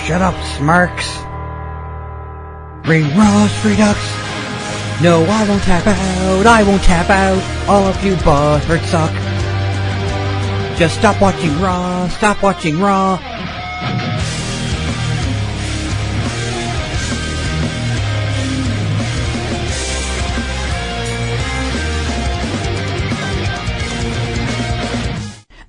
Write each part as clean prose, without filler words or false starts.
Shut up, Smarks. Ross Redux. No, I won't tap out. I won't tap out. All of you bastards suck. Just stop watching Raw. Stop watching Raw.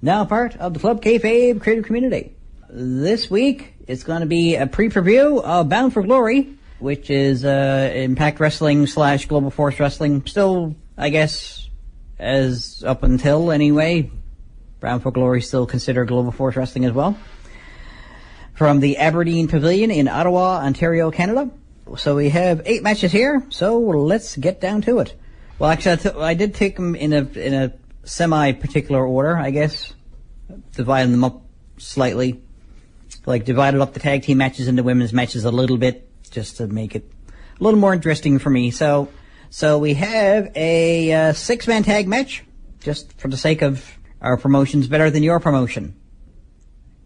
Now part of the Club Kayfabe creative community. This week, it's going to be a pre-preview of Bound for Glory, which is Impact Wrestling / Global Force Wrestling. Still, I guess, as up until anyway, Bound for Glory still considered Global Force Wrestling as well. From the Aberdeen Pavilion in Ottawa, Ontario, Canada. So we have 8 matches here, so let's get down to it. Well, actually, I did take them in a semi-particular order, I guess. Dividing them up slightly. Like, divided up the tag team matches into women's matches a little bit, just to make it a little more interesting for me. So we have a 6-man tag match, just for the sake of our promotion's better than your promotion.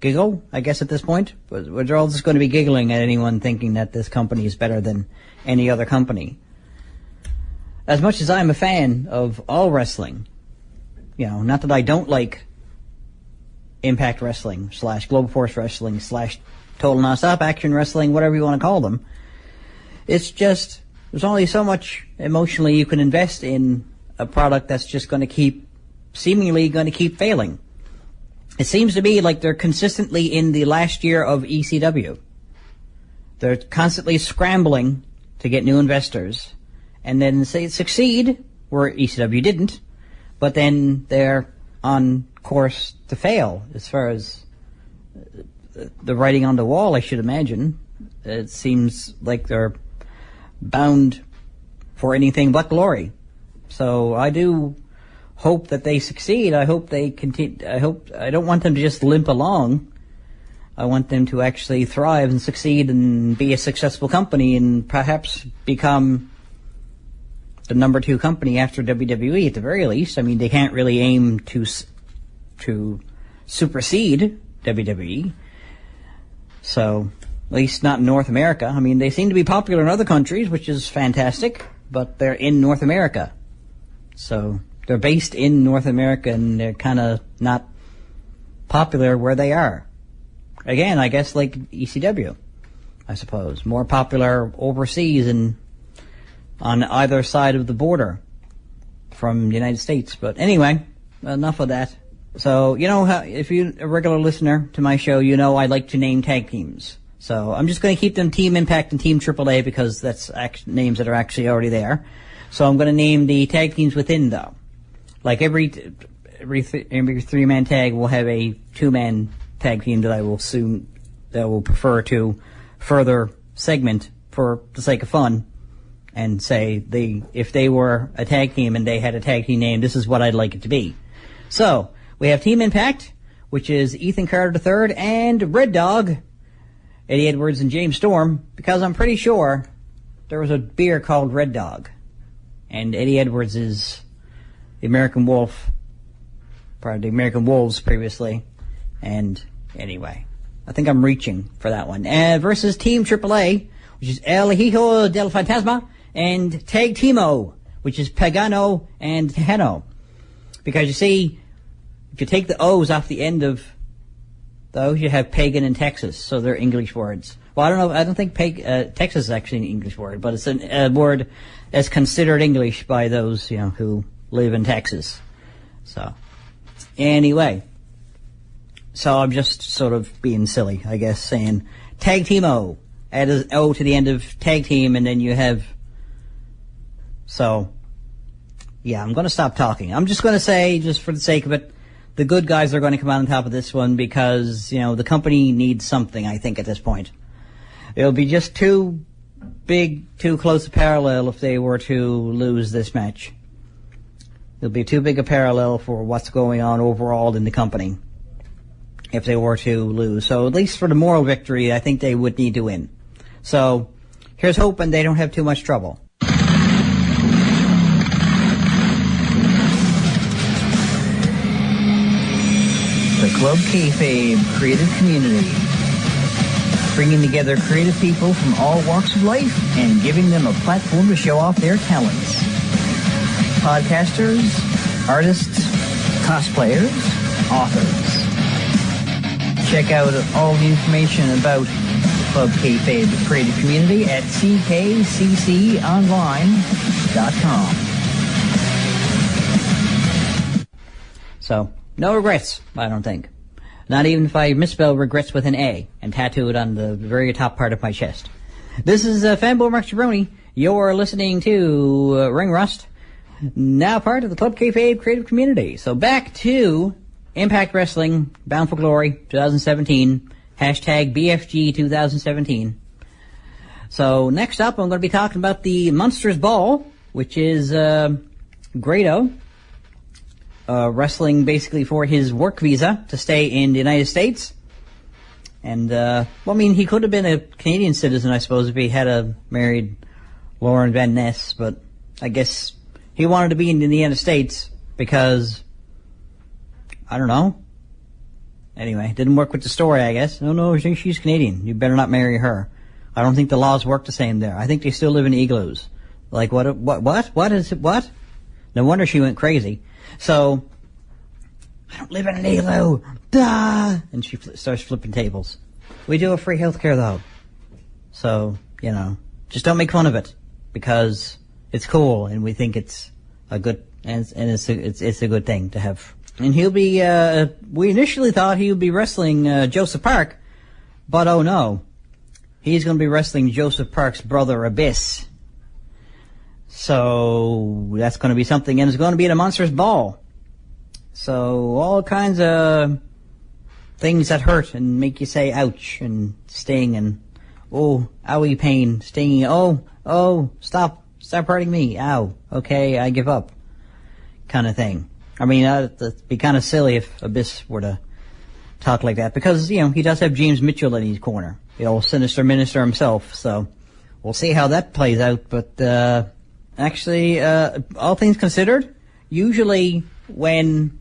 Giggle, I guess, at this point. We're all just going to be giggling at anyone thinking that this company is better than any other company. As much as I'm a fan of all wrestling, you know, not that I don't like Impact Wrestling / Global Force Wrestling / Total Nonstop Action Wrestling, whatever you want to call them. It's just, there's only so much emotionally you can invest in a product that's just going to seemingly going to keep failing. It seems to be like they're consistently in the last year of ECW. They're constantly scrambling to get new investors, and then say succeed where ECW didn't, but then they're on course to fail as far as the writing on the wall, I should imagine. It seems like they're bound for anything but glory. So I do hope that they succeed. I hope they continue. I don't want them to just limp along. I want them to actually thrive and succeed and be a successful company and perhaps become the number 2 company after WWE at the very least. I mean, they can't really aim to supersede WWE. So, at least not in North America. I mean, they seem to be popular in other countries, which is fantastic, but they're in North America. So, they're based in North America, and they're kind of not popular where they are. Again, I guess like ECW, I suppose. More popular overseas and on either side of the border from the United States. But anyway, enough of that. So, you know how, if you're a regular listener to my show, you know I like to name tag teams. So I'm just going to keep them Team Impact and Team AAA because that's names that are actually already there. So I'm going to name the tag teams within, though. Like every 3-man tag will have a 2-man tag team that I will prefer to further segment for the sake of fun. And say if they were a tag team and they had a tag team name, this is what I'd like it to be. So, we have Team Impact, which is Ethan Carter III and Red Dog, Eddie Edwards and James Storm, because I'm pretty sure there was a beer called Red Dog. And Eddie Edwards is the American Wolf, part of the American Wolves previously. And anyway, I think I'm reaching for that one. Versus Team AAA, which is El Hijo del Fantasma, and Tag Teamo, which is Pagano and Tejano. Because you see, if you take the O's off the end of those, you have Pagan and Texas, so they're English words. Well, I don't know, I don't think Texas is actually an English word, but it's a word that's considered English by those, you know, who live in Texas. So, anyway. So I'm just sort of being silly, I guess, saying Tag Teamo. Add an O to the end of tag team, and then you have... So, yeah, I'm going to stop talking. I'm just going to say, just for the sake of it, the good guys are going to come out on top of this one because, you know, the company needs something, I think, at this point. It'll be just too close a parallel if they were to lose this match. It'll be too big a parallel for what's going on overall in the company if they were to lose. So, at least for the moral victory, I think they would need to win. So, here's hoping they don't have too much trouble. The Club Kayfabe Creative Community bringing together creative people from all walks of life and giving them a platform to show off their talents. Podcasters, artists, cosplayers, authors. Check out all the information about Club Kayfabe creative community at ckcconline.com. So, no regrets, I don't think. Not even if I misspell regrets with an A and tattoo it on the very top part of my chest. This is Fanboy Mark Jabroni. You're listening to Ring Rust, now part of the Club Kayfabe creative community. So back to Impact Wrestling, Bound for Glory, 2017, hashtag BFG 2017. So next up, I'm going to be talking about the Monsters Ball, which is Grado wrestling basically for his work visa to stay in the United States. And, he could have been a Canadian citizen, I suppose, if he had married Lauren Van Ness, but I guess he wanted to be in the United States because, I don't know. Anyway, didn't work with the story, I guess. No, I think she's Canadian. You better not marry her. I don't think the laws work the same there. I think they still live in igloos. Like, what is it, what? No wonder she went crazy. So, I don't live in an igloo. Duh! And she starts flipping tables. We do have free healthcare, though. So, just don't make fun of it. Because it's cool, and we think it's a good, and it's a good thing to have. And he'll be, we initially thought he would be wrestling, Joseph Park, but oh no. He's gonna be wrestling Joseph Park's brother, Abyss. So, that's gonna be something, and it's gonna be at a Monsters Ball. So, all kinds of things that hurt and make you say ouch, and sting, and oh, owie pain, stinging, oh, stop hurting me, ow, okay, I give up, kind of thing. I mean, it'd be kind of silly if Abyss were to talk like that, because, he does have James Mitchell in his corner, the old sinister minister himself, so we'll see how that plays out, but, actually, all things considered, usually when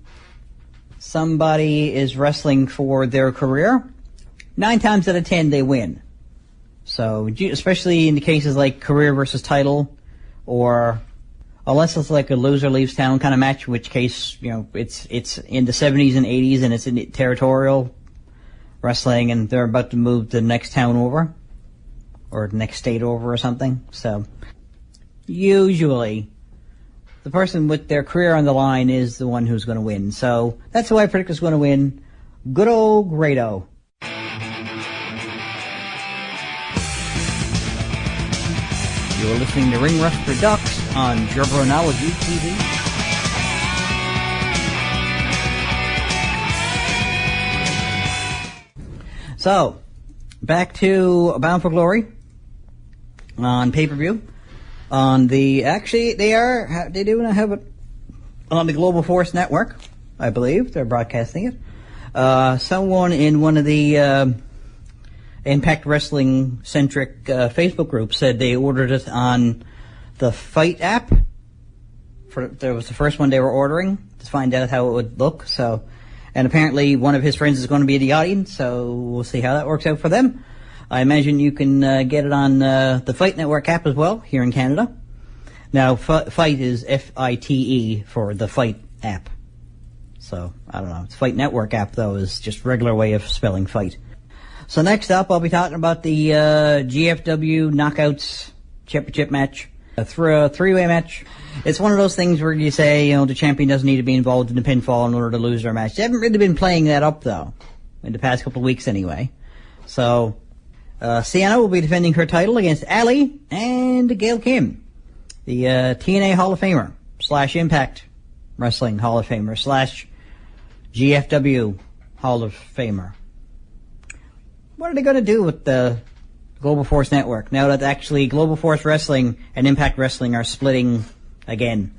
somebody is wrestling for their career, 9 times out of 10 they win. So, especially in the cases like career versus title, or unless it's like a loser leaves town kind of match, in which case, it's in the 70s and 80s and it's in territorial wrestling and they're about to move to the next town over, or the next state over or something. So, usually, the person with their career on the line is the one who's going to win. So, that's who I predict is going to win. Good old Grado. You're listening to Ring Rust REDUX on Jabronology TV. So, back to Bound for Glory on pay-per-view. On the, actually, they do have it on the Global Force Network, I believe. They're broadcasting it. Someone in one of the Impact Wrestling centric Facebook groups said they ordered it on the Fight app. That was the first one they were ordering to find out how it would look. So, and apparently one of his friends is going to be in the audience, so we'll see how that works out for them. I imagine you can get it on the Fight Network app as well here in Canada. Now, Fight is F-I-T-E for the Fight app. So, I don't know. It's Fight Network app, though, is just regular way of spelling fight. So next up, I'll be talking about the GFW Knockouts Championship match. A three-way match. It's one of those things where you say, the champion doesn't need to be involved in the pinfall in order to lose their match. They haven't really been playing that up, though, in the past couple of weeks anyway. So, Sienna will be defending her title against Ali and Gail Kim, the TNA Hall of Famer, / Impact Wrestling Hall of Famer, / GFW Hall of Famer. What are they going to do with the Global Force Network now that actually Global Force Wrestling and Impact Wrestling are splitting again?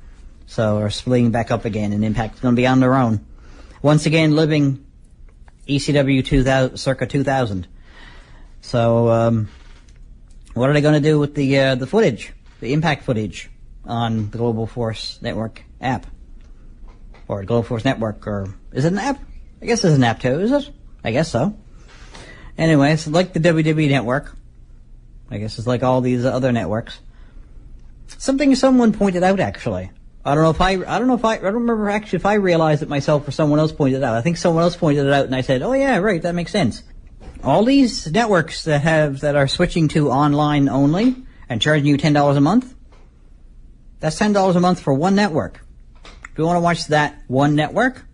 So, are splitting back up again, and Impact is going to be on their own. Once again, living ECW 2000, circa 2000. So, what are they going to do with the footage, the Impact footage on the Global Force Network app? Or Global Force Network, or is it an app? I guess it's an app too, is it? I guess so. Anyway, it's like the WWE network. I guess it's like all these other networks. Something someone pointed out, actually. I don't remember actually if I realized it myself or someone else pointed it out. I think someone else pointed it out and I said, oh yeah, right, that makes sense. All these networks that are switching to online only and charging you $10 a month, that's $10 a month for one network. If you want to watch that one network,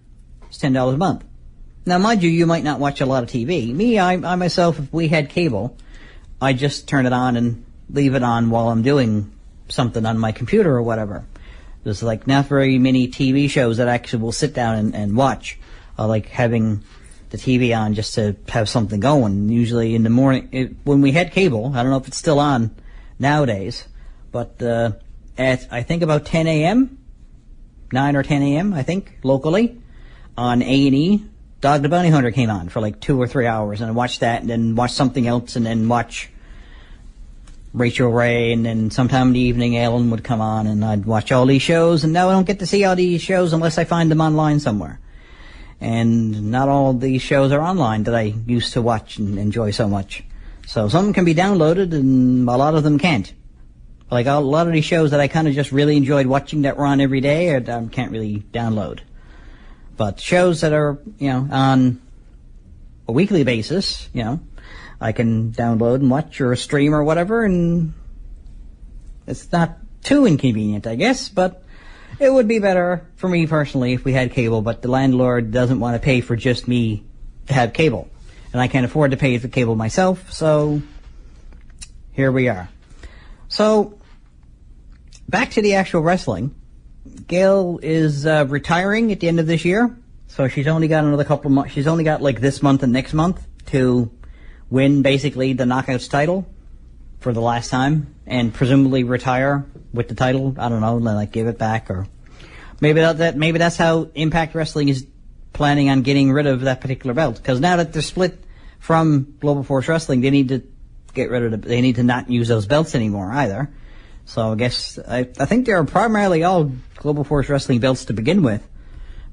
it's $10 a month. Now, mind you, you might not watch a lot of TV. Me, I myself, if we had cable, I just turn it on and leave it on while I'm doing something on my computer or whatever. There's like not very many TV shows that I actually will sit down and watch. I like having the TV on just to have something going. Usually in the morning, when we had cable, I don't know if it's still on nowadays, but at I think about 10 a.m., 9 or 10 a.m., I think, locally, on A&E, Dog the Bounty Hunter came on for like 2 or 3 hours, and I watched that, and then watched something else, and then watch Rachel Ray, and then sometime in the evening Ellen would come on, and I'd watch all these shows, and now I don't get to see all these shows unless I find them online somewhere. And not all these shows are online that I used to watch and enjoy so much. So some can be downloaded, and a lot of them can't. Like a lot of these shows that I kind of just really enjoyed watching that were on every day, I can't really download. But shows that are, on a weekly basis, I can download and watch or stream or whatever, and it's not too inconvenient, I guess, but it would be better for me personally if we had cable, but the landlord doesn't want to pay for just me to have cable. And I can't afford to pay for cable myself, so here we are. So, back to the actual wrestling. Gail is retiring at the end of this year, so she's only got another couple of months. She's only got like this month and next month to win basically the Knockouts title for the last time, and presumably retire with the title. I don't know, like give it back, or maybe that's how Impact Wrestling is planning on getting rid of that particular belt. Because now that they're split from Global Force Wrestling, they need to get rid of they need to not use those belts anymore either. So I guess I think they're primarily all Global Force Wrestling belts to begin with,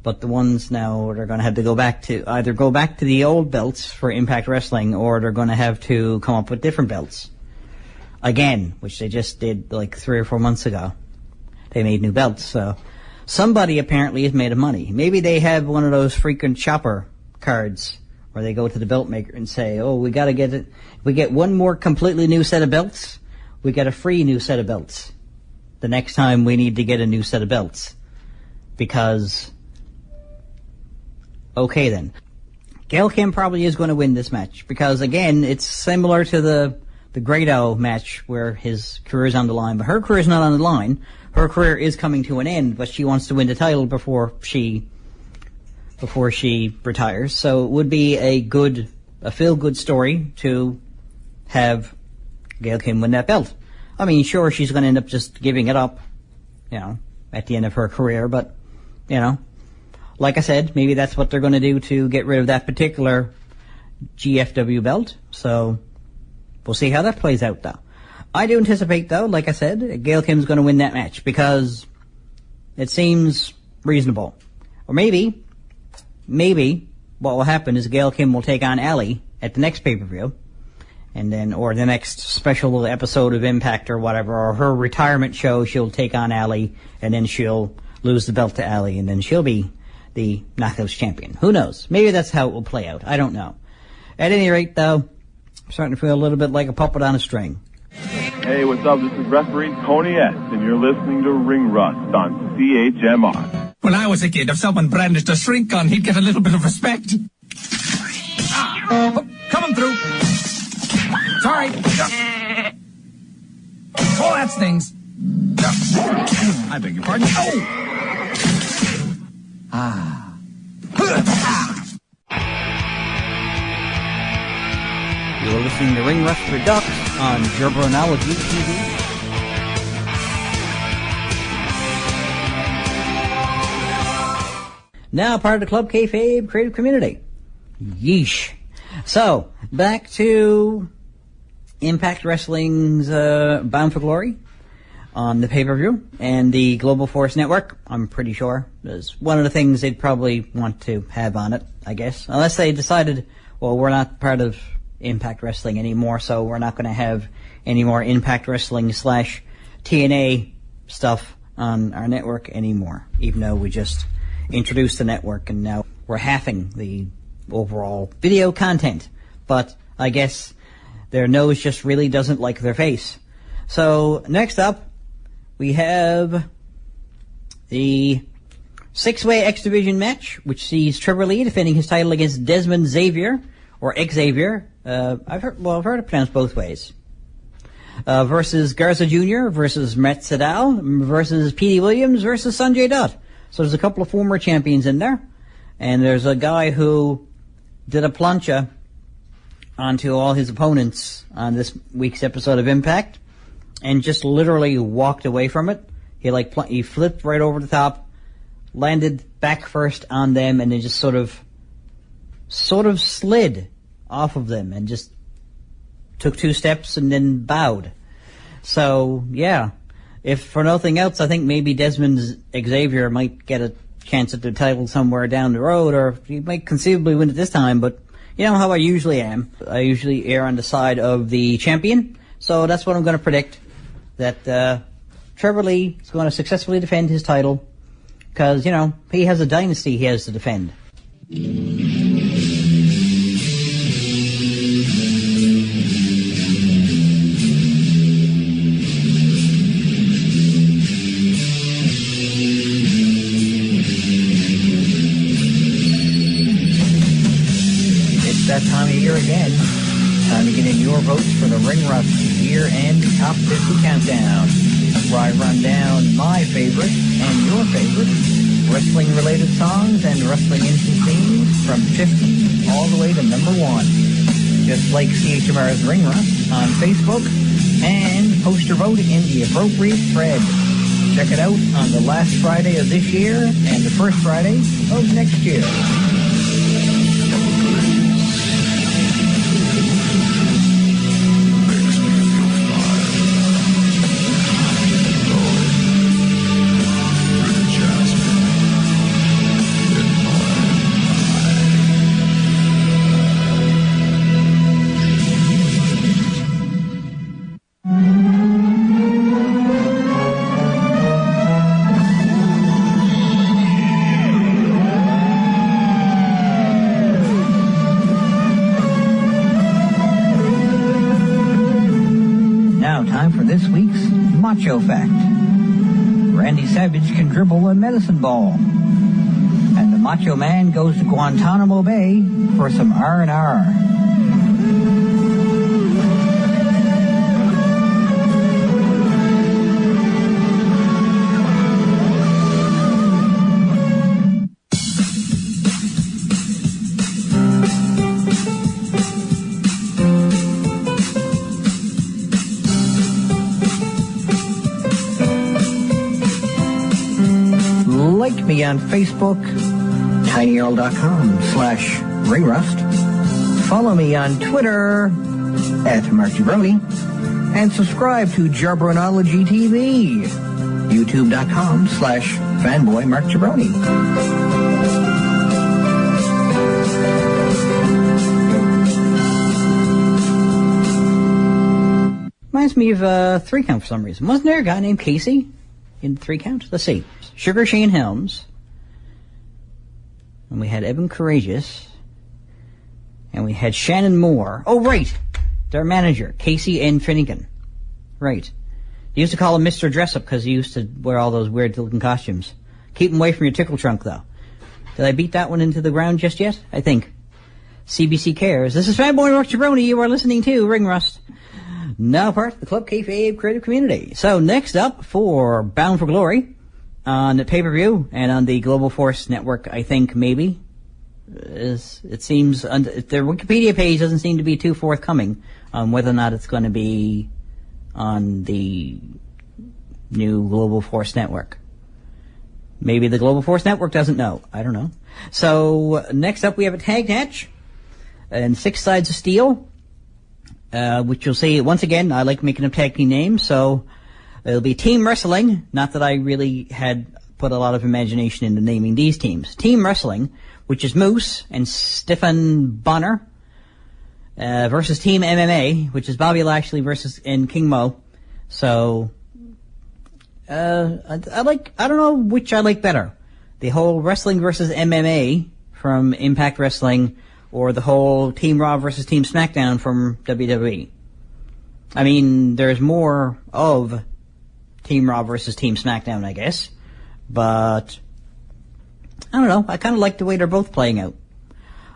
but the ones now are going to have to go back to the old belts for Impact Wrestling, or they're going to have to come up with different belts again, which they just did like 3 or 4 months ago. They made new belts, so somebody apparently has made a money. Maybe they have one of those frequent shopper cards where they go to the belt maker and say, "Oh, we got to get it. If we get one more completely new set of belts, we get a free new set of belts. The next time we need to get a new set of belts." Because, okay then. Gail Kim probably is going to win this match, because again, it's similar to the Grado match where his career is on the line, but her career is not on the line. Her career is coming to an end, but she wants to win the title before she retires. So it would be a feel-good story to have Gail Kim win that belt. I mean, sure, she's going to end up just giving it up, at the end of her career, but, like I said, maybe that's what they're going to do to get rid of that particular GFW belt. So we'll see how that plays out, though. I do anticipate, though, like I said, Gail Kim's going to win that match because it seems reasonable. Or maybe what will happen is Gail Kim will take on Allie at the next pay-per-view, and then, or the next special episode of Impact or whatever, or her retirement show, she'll take on Allie, and then she'll lose the belt to Allie, and then she'll be the Knockouts champion. Who knows? Maybe that's how it will play out. I don't know. At any rate, though, I'm starting to feel a little bit like a puppet on a string. Hey, what's up? This is referee Tony S., and you're listening to Ring Rust on CHMR. When I was a kid, if someone brandished a shrink gun, he'd get a little bit of respect. Coming through. Sorry. Oh, that stings. I beg your pardon. Oh! You're listening to Ring Rust Redux on Gerberology TV. Now part of the Club Kayfabe creative community. Yeesh. So, back to Impact Wrestling's Bound for Glory on the pay-per-view and the Global Force Network. I'm pretty sure is one of the things they'd probably want to have on it, I guess. Unless they decided, well, we're not part of Impact Wrestling anymore, so we're not going to have any more Impact Wrestling / TNA stuff on our network anymore, even though we just introduced the network and now we're halving the overall video content. But I guess their nose just really doesn't like their face. So next up, we have the 6-way X Division match, which sees Trevor Lee defending his title against Desmond Xavier, or Xavier. I've heard it pronounced both ways. Versus Garza Jr. versus Matt Sydal versus Petey Williams versus Sanjay Dutt. So there's a couple of former champions in there. And there's a guy who did a plancha onto all his opponents on this week's episode of Impact and just literally walked away from it. He flipped right over the top, landed back first on them, and then just sort of slid off of them and just took 2 steps and then bowed. So, yeah. If for nothing else, I think maybe Desmond Xavier might get a chance at the title somewhere down the road, or he might conceivably win it this time, but you know how I usually am. I usually err on the side of the champion, so that's what I'm going to predict, that Trevor Lee is going to successfully defend his title, because, you know, he has a dynasty he has to defend. That time of year again. Time to get in your votes for the Ring Rust year-end Top 50 Countdown, where I run down my favorite and your favorite wrestling-related songs and wrestling instant themes from 50 all the way to number 1. Just like CHMR's Ring Rust on Facebook, and post your vote in the appropriate thread. Check it out on the last Friday of this year and the first Friday of next year. Macho fact. Randy Savage can dribble a medicine ball. And the Macho Man goes to Guantanamo Bay for some R&R. Like me on Facebook, tinyurl.com/ringrust. Follow me on Twitter @MarkJabroni, and subscribe to Jabronology TV, youtube.com/fanboymarkjabroni. Reminds me of 3 Count for some reason. Wasn't there a guy named Casey in 3 Count? Let's see. Sugar Shane Helms, and we had Evan Courageous, and we had Shannon Moore. Oh, right, their manager, Casey N. Finnegan. Right. They used to call him Mr. Dress-Up because he used to wear all those weird-looking costumes. Keep him away from your tickle trunk, though. Did I beat that one into the ground just yet? I think. CBC cares. This is Fanboy Mark Jabroni. You are listening to Ring Rust, now part of the Club Kayfabe creative community. So next up for Bound for Glory, on the pay-per-view and on the Global Force Network, I think, maybe. It seems, their Wikipedia page doesn't seem to be too forthcoming on whether or not it's going to be on the new Global Force Network. Maybe the Global Force Network doesn't know. I don't know. So, next up we have a tag match, and 6 Sides of Steel, which you'll see, once again, I like making up tag team names, so it'll be Team Wrestling. Not that I really had put a lot of imagination into naming these teams. Team Wrestling, which is Moose and Stefan Bonner, versus Team MMA, which is Bobby Lashley versus and King Mo. So, I don't know which I like better. The whole wrestling versus MMA from Impact Wrestling, or the whole Team Raw versus Team SmackDown from WWE. I mean, there's more of Team Raw versus Team SmackDown, I guess. But, I don't know. I kind of like the way they're both playing out.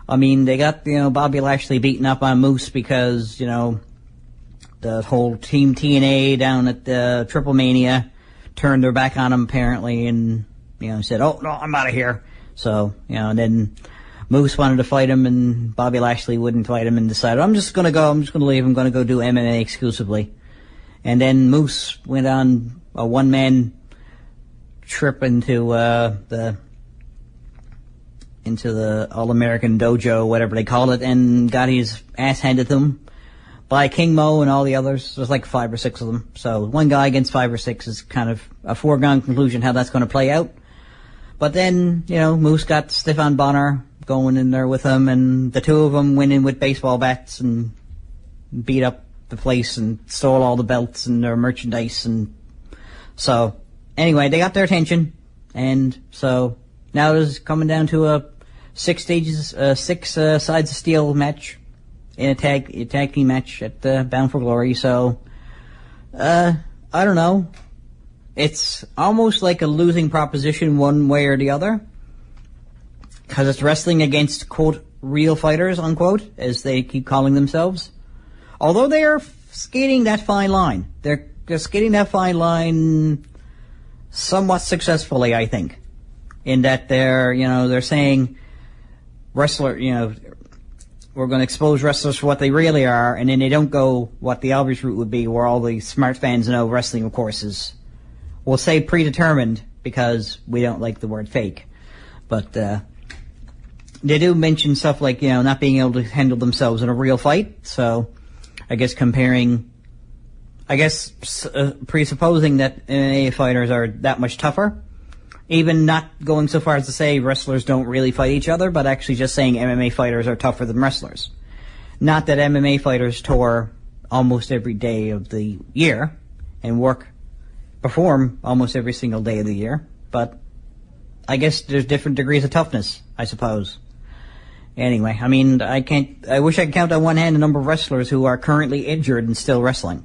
I mean, they got, Bobby Lashley beating up on Moose because, the whole Team TNA down at the Triple Mania turned their back on him, apparently, and, said, oh, no, I'm out of here. So, and then Moose wanted to fight him, and Bobby Lashley wouldn't fight him, and decided, I'm just gonna leave, I'm gonna go do MMA exclusively. And then Moose went on a one-man trip into the All-American Dojo, whatever they call it, and got his ass handed to him by King Mo and all the others. There's like 5 or 6 of them. So one guy against 5 or 6 is kind of a foregone conclusion how that's going to play out. But then, Moose got Stefan Bonner going in there with him, and the two of them went in with baseball bats and beat up the place and stole all the belts and their merchandise. And so, anyway, they got their attention, and so now it's coming down to a 6 sides of steel match in a tag team match at Bound for Glory. So, I don't know. It's almost like a losing proposition one way or the other, because it's wrestling against, quote, real fighters, unquote, as they keep calling themselves. Although they are skating that fine line. They're skating that fine line somewhat successfully, I think, in that they're saying we're going to expose wrestlers for what they really are, and then they don't go what the obvious route would be, where all the smart fans know wrestling, of course, is, we'll say predetermined, because we don't like the word fake. But they do mention stuff like, not being able to handle themselves in a real fight. So I guess presupposing that MMA fighters are that much tougher, even not going so far as to say wrestlers don't really fight each other, but actually just saying MMA fighters are tougher than wrestlers. Not that MMA fighters tour almost every day of the year and perform almost every single day of the year, but I guess there's different degrees of toughness, I suppose. Anyway, I mean, I wish I could count on one hand the number of wrestlers who are currently injured and still wrestling.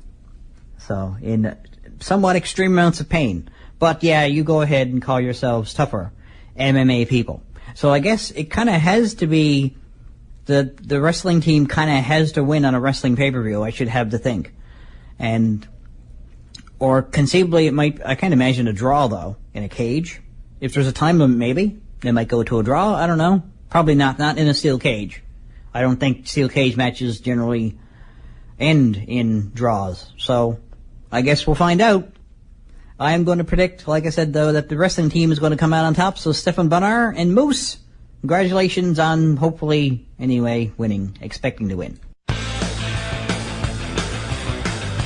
So, in somewhat extreme amounts of pain. But yeah, you go ahead and call yourselves tougher MMA people. So I guess it kind of has to be, the wrestling team kind of has to win on a wrestling pay-per-view, I should have to think. Or conceivably I can't imagine a draw though, in a cage. If there's a time limit, maybe they might go to a draw, I don't know. Probably not in a steel cage. I don't think steel cage matches generally end in draws. So I guess we'll find out. I am going to predict, like I said, though, that the wrestling team is going to come out on top. So Stefan Bonner and Moose, congratulations on hopefully, anyway, winning, expecting to win.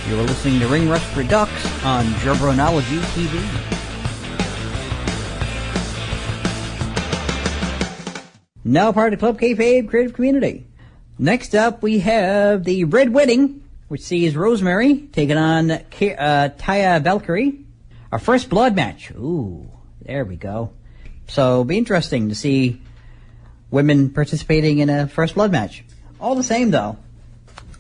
You're listening to Ring Rust Redux on Jobronology TV. Now part of the Club Kayfabe creative community. Next up, we have the Red Wedding, which sees Rosemary taking on Taya Valkyrie. Our first blood match. Ooh, there we go. So it'll be interesting to see women participating in a first blood match. All the same, though,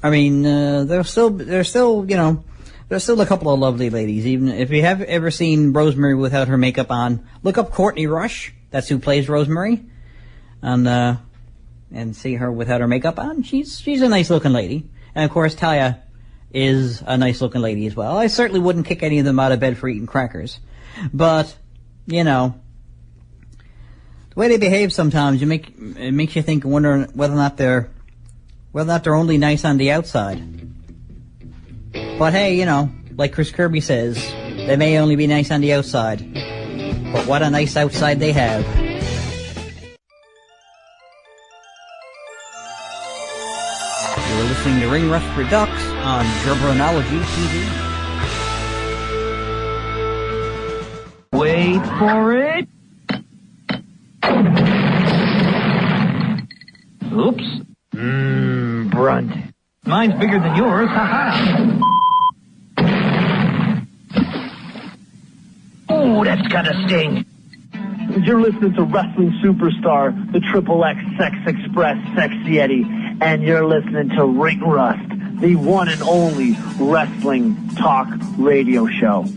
I mean, there's still a couple of lovely ladies. Even if you have ever seen Rosemary without her makeup on, look up Courtney Rush. That's who plays Rosemary, and see her without her makeup on. She's a nice looking lady, and of course Taya is a nice looking lady as well. I certainly wouldn't kick any of them out of bed for eating crackers, but the way they behave sometimes, it makes you think, wondering whether or not they're only nice on the outside. But hey, like Chris Kirby says, they may only be nice on the outside, but what a nice outside they have. You're listening to Ring Rust Redux on Jobronology TV. Wait for it. Oops. brunt. Mine's bigger than yours, ha-ha. Oh, that's gotta sting. You're listening to wrestling superstar, the Triple X Sex Express Sexy Eddie, and you're listening to Ring Rust, the one and only wrestling talk radio show.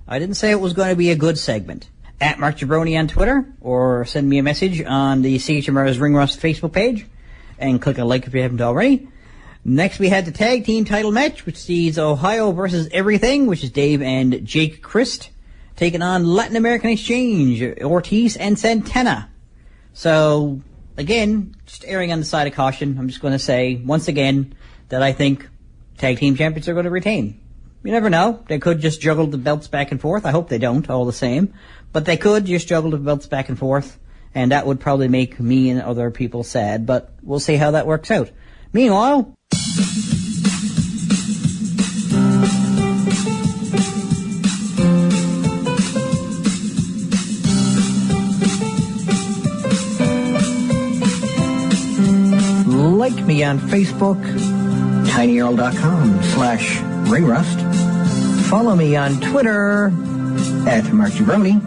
I didn't say it was going to be a good segment. At Mark Jabroni on Twitter, or send me a message on the CHMR's Ring Rust Facebook page, and click a like if you haven't already. Next we had the tag team title match, which sees Ohio versus Everything, which is Dave and Jake Christ, taking on Latin American Exchange, Ortiz and Santana. So, again, just erring on the side of caution, I'm just going to say, once again, that I think tag team champions are going to retain. You never know. They could just juggle the belts back and forth. I hope they don't, all the same. But they could just juggle the belts back and forth, and that would probably make me and other people sad, but we'll see how that works out. Meanwhile... Like me on Facebook, tinyurl.com/ringrust. Follow me on Twitter @MarkJabroni.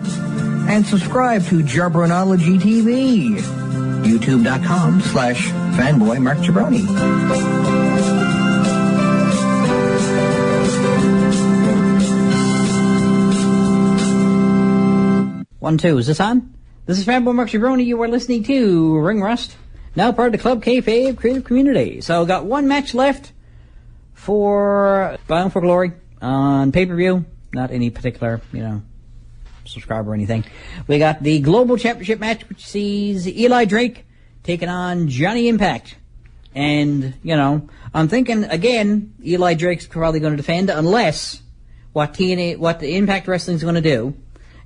And subscribe to Jabronology TV, youtube.com/fanboymarkjabroni. 1, 2, is this on? This is Fanboy Mark Jabroni. You are listening to Ring Rust, now part of the Club Kayfabe Creative Community. So got one match left for Bound for Glory on pay-per-view. Not any particular, subscriber or anything. We got the Global Championship match, which sees Eli Drake taking on Johnny Impact. And, I'm thinking, again, Eli Drake's probably going to defend unless what the Impact Wrestling's going to do,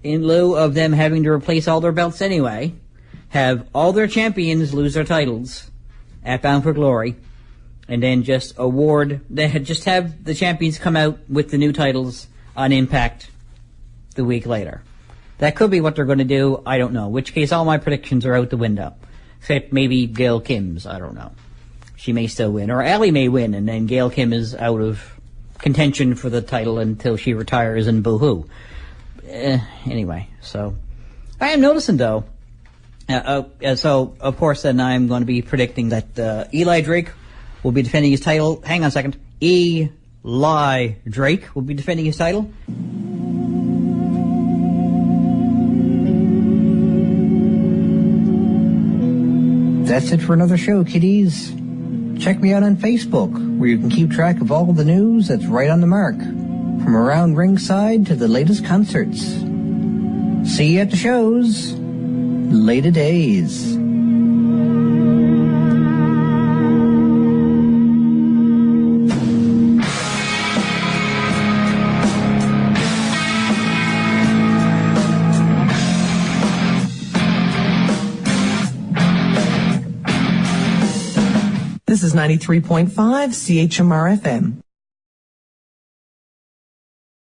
in lieu of them having to replace all their belts anyway, have all their champions lose their titles at Bound for Glory, and then just have the champions come out with the new titles on Impact the week later. That could be what they're going to do. I don't know. In which case, all my predictions are out the window. Except maybe Gail Kim's. I don't know. She may still win. Or Allie may win, and then Gail Kim is out of contention for the title until she retires and boo-hoo. Anyway, so I am noticing, though, so, of course, then I'm going to be predicting that Eli Drake will be defending his title. Hang on a second. Eli Drake will be defending his title. That's it for another show, kiddies. Check me out on Facebook, where you can keep track of all the news that's right on the mark, from around ringside to the latest concerts. See you at the shows. Later days. This is 93.5 CHMR FM.